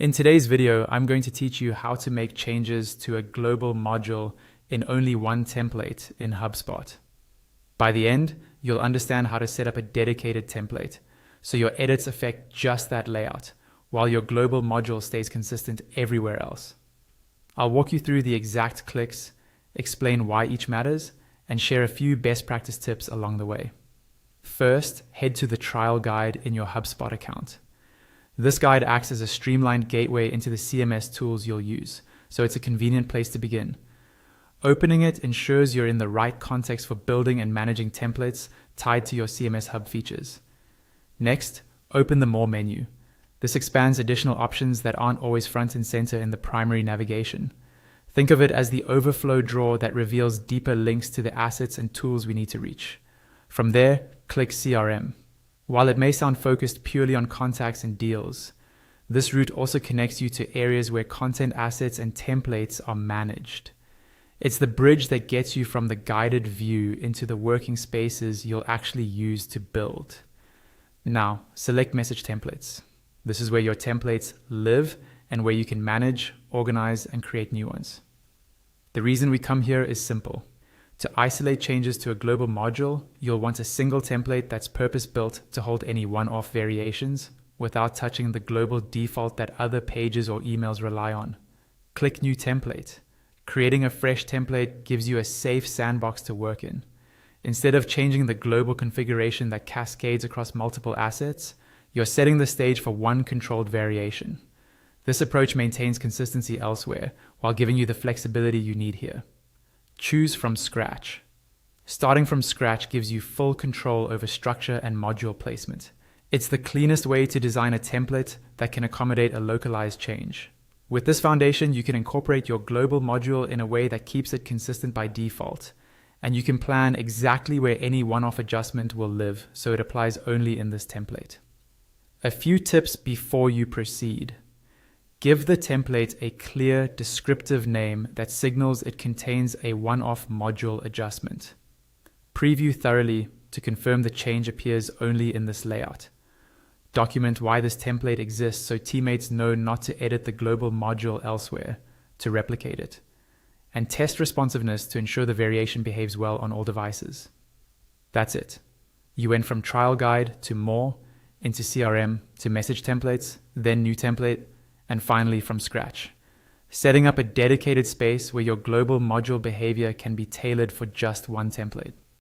In today's video, I'm going to teach you how to make changes to a global module in only one template in HubSpot. By the end, you'll understand how to set up a dedicated template, so your edits affect just that layout, while your global module stays consistent everywhere else. I'll walk you through the exact clicks, explain why each matters, and share a few best practice tips along the way. First, head to the trial guide in your HubSpot account. This guide acts as a streamlined gateway into the CMS tools you'll use, so it's a convenient place to begin. Opening it ensures you're in the right context for building and managing templates tied to your CMS Hub features. Next, open the More menu. This expands additional options that aren't always front and center in the primary navigation. Think of it as the overflow drawer that reveals deeper links to the assets and tools we need to reach. From there, click CRM. While it may sound focused purely on contacts and deals, this route also connects you to areas where content assets and templates are managed. It's the bridge that gets you from the guided view into the working spaces you'll actually use to build. Now, select Message Templates. This is where your templates live and where you can manage, organize, and create new ones. The reason we come here is simple. To isolate changes to a global module, you'll want a single template that's purpose-built to hold any one-off variations without touching the global default that other pages or emails rely on. Click New Template. Creating a fresh template gives you a safe sandbox to work in. Instead of changing the global configuration that cascades across multiple assets, you're setting the stage for one controlled variation. This approach maintains consistency elsewhere while giving you the flexibility you need here. Choose from scratch. Starting from scratch gives you full control over structure and module placement. It's the cleanest way to design a template that can accommodate a localized change. With this foundation, you can incorporate your global module in a way that keeps it consistent by default, and you can plan exactly where any one-off adjustment will live, so it applies only in this template. A few tips before you proceed. Give the template a clear, descriptive name that signals it contains a one-off module adjustment. Preview thoroughly to confirm the change appears only in this layout. Document why this template exists so teammates know not to edit the global module elsewhere to replicate it. And test responsiveness to ensure the variation behaves well on all devices. That's it. You went from trial guide to more, into CRM, to message templates, then new template, and finally from scratch, setting up a dedicated space where your global module behavior can be tailored for just one template.